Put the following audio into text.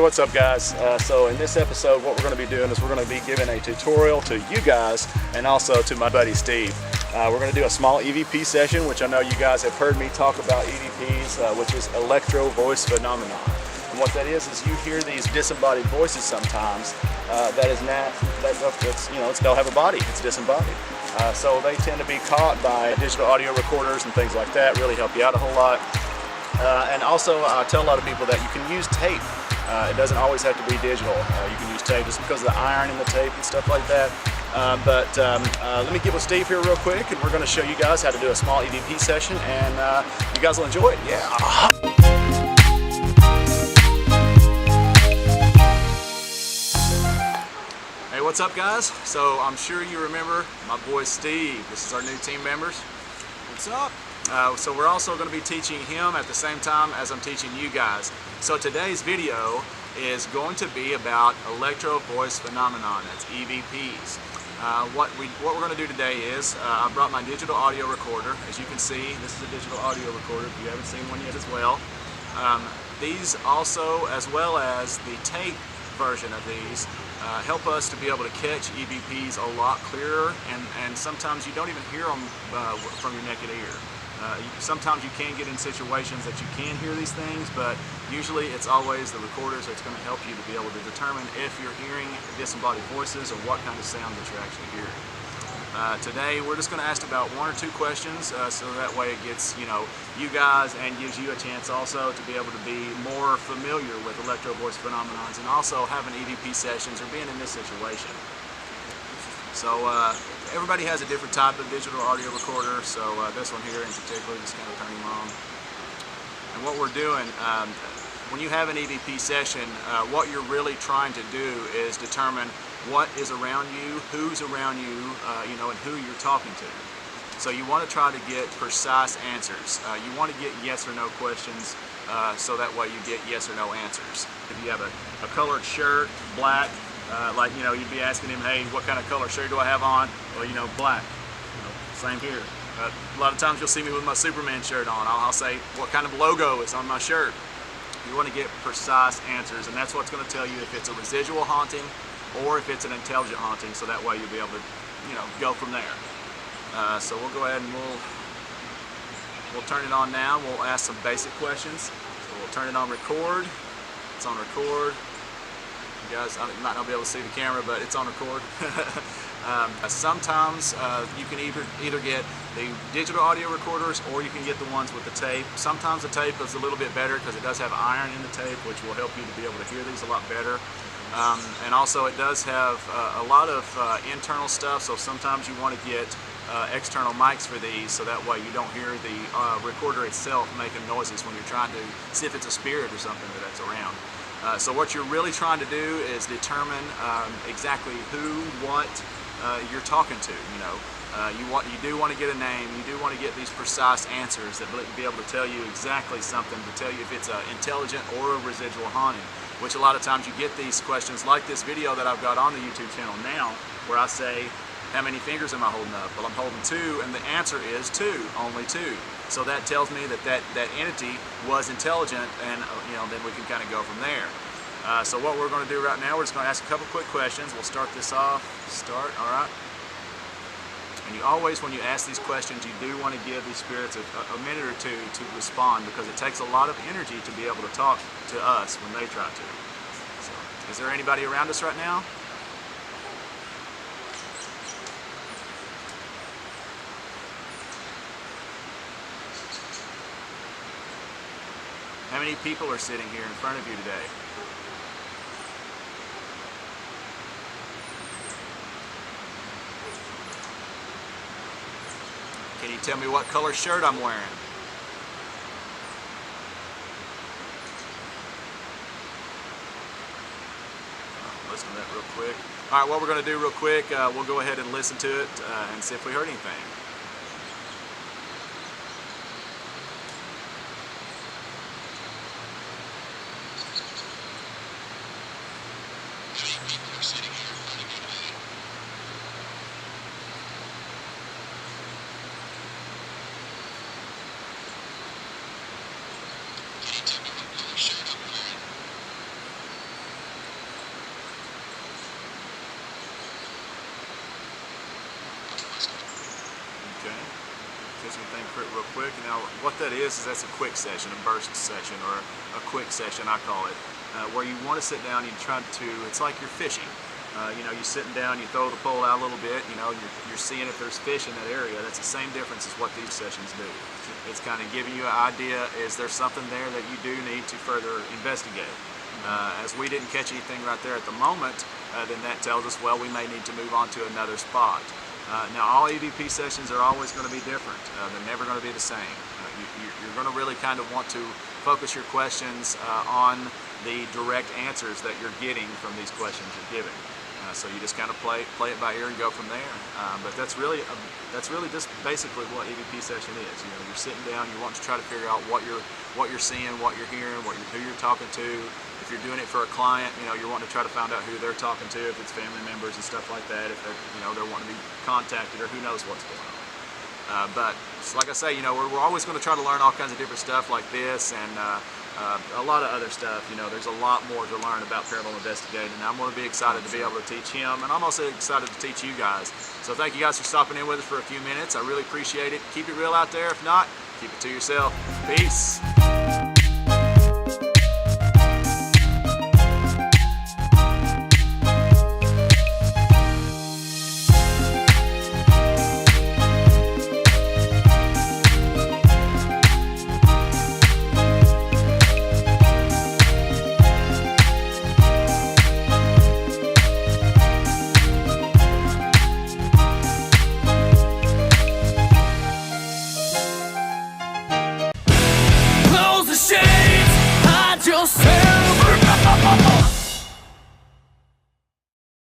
what's up guys? So in this episode what we're going to be doing is we're going to be giving a tutorial to you guys and also to my buddy Steve. We're going to do a small EVP session, which I know you guys have heard me talk about EVPs, which is electro voice phenomenon. And what that is you hear these disembodied voices sometimes they don't have a body, it's disembodied. So they tend to be caught by digital audio recorders and things like that, really help you out a whole lot. And also I tell a lot of people that you can use tape. It doesn't always have to be digital. You can use tape just because of the iron in the tape and stuff like that. Let me get with Steve here real quick and we're going to show you guys how to do a small EVP session and you guys will enjoy it. Yeah. Hey, what's up guys? So I'm sure you remember my boy Steve. This is our new team members. What's up? So we're also going to be teaching him at the same time as I'm teaching you guys. So today's video is going to be about electro voice phenomenon, that's EVPs. What we're going to do today is I brought my digital audio recorder. As you can see, this is a digital audio recorder if you haven't seen one yet as well. These also, as well as the tape version of these, help us to be able to catch EVPs a lot clearer, and sometimes you don't even hear them from your naked ear. Sometimes you can get in situations that you can hear these things, but usually it's always the recorders that's going to help you to be able to determine if you're hearing disembodied voices or what kind of sound that you're actually hearing. Today we're just going to ask about 1 or 2 questions, so that way it gets you guys and gives you a chance also to be able to be more familiar with electro voice phenomenons and also having EVP sessions or being in this situation. So everybody has a different type of digital audio recorder, so this one here in particular, just kind of turning them on. And what we're doing, when you have an EVP session, what you're really trying to do is determine what is around you, who's around you, and who you're talking to. So you want to try to get precise answers. You want to get yes or no questions, so that way you get yes or no answers. If you have a colored shirt, black, you'd be asking him, hey, what kind of color shirt do I have on? Well, black. Same here. A lot of times you'll see me with my Superman shirt on. I'll say, what kind of logo is on my shirt? You want to get precise answers, and that's what's going to tell you if it's a residual haunting or if it's an intelligent haunting, so that way you'll be able to, go from there. So we'll go ahead and we'll turn it on now. We'll ask some basic questions. So we'll turn it on record. It's on record. You guys, I might not be able to see the camera, but it's on record. Sometimes you can either get the digital audio recorders or you can get the ones with the tape. Sometimes the tape is a little bit better because it does have iron in the tape, which will help you to be able to hear these a lot better. And also it does have a lot of internal stuff, so sometimes you want to get external mics for these, so that way you don't hear the recorder itself making noises when you're trying to see if it's a spirit or something that's around. So what you're really trying to do is determine exactly who, what you're talking to. You do want to get a name. You do want to get these precise answers that will be able to tell you exactly something, to tell you if it's an intelligent or a residual haunting. Which a lot of times you get these questions like this video that I've got on the YouTube channel now, where I say, how many fingers am I holding up? Well, I'm holding 2, and the answer is 2, only 2. So that tells me that entity was intelligent, and then we can kind of go from there. So what we're going to do right now, we're just going to ask a couple quick questions. We'll start this off. All right. And you always, when you ask these questions, you do want to give these spirits a minute or 2 to respond, because it takes a lot of energy to be able to talk to us when they try to. So, is there anybody around us right now? How many people are sitting here in front of you today? Can you tell me what color shirt I'm wearing? Listen to that real quick. All right, what we're going to do real quick, we'll go ahead and listen to it and see if we heard anything. fishing thing real quick. Now, what that is that's a quick session, a burst session, or a quick session, I call it, where you want to sit down and you try to, it's like you're fishing. You know, you're sitting down, you throw the pole out a little bit, you know, you're seeing if there's fish in that area. That's the same difference as what these sessions do. It's kind of giving you an idea, is there something there that you do need to further investigate? As we didn't catch anything right there at the moment, then that tells us, well, we may need to move on to another spot. Now, all EVP sessions are always going to be different. They're never going to be the same. You're going to really kind of want to focus your questions on the direct answers that you're getting from these questions you're giving. So you just kind of play it by ear and go from there. But that's really just basically what EVP session is. You know, you're sitting down, you want to try to figure out what you're seeing, what you're hearing, who you're talking to. If you're doing it for a client, you know, you're wanting to try to find out who they're talking to, if it's family members and stuff like that. If they're wanting to be contacted, or who knows what's going on. But like I say, you know, we're always going to try to learn all kinds of different stuff like this, and a lot of other stuff. You know, there's a lot more to learn about paranormal investigating. I'm going to be excited to be able to teach him, and I'm also excited to teach you guys. So thank you guys for stopping in with us for a few minutes. I really appreciate it. Keep it real out there. If not, keep it to yourself. Peace.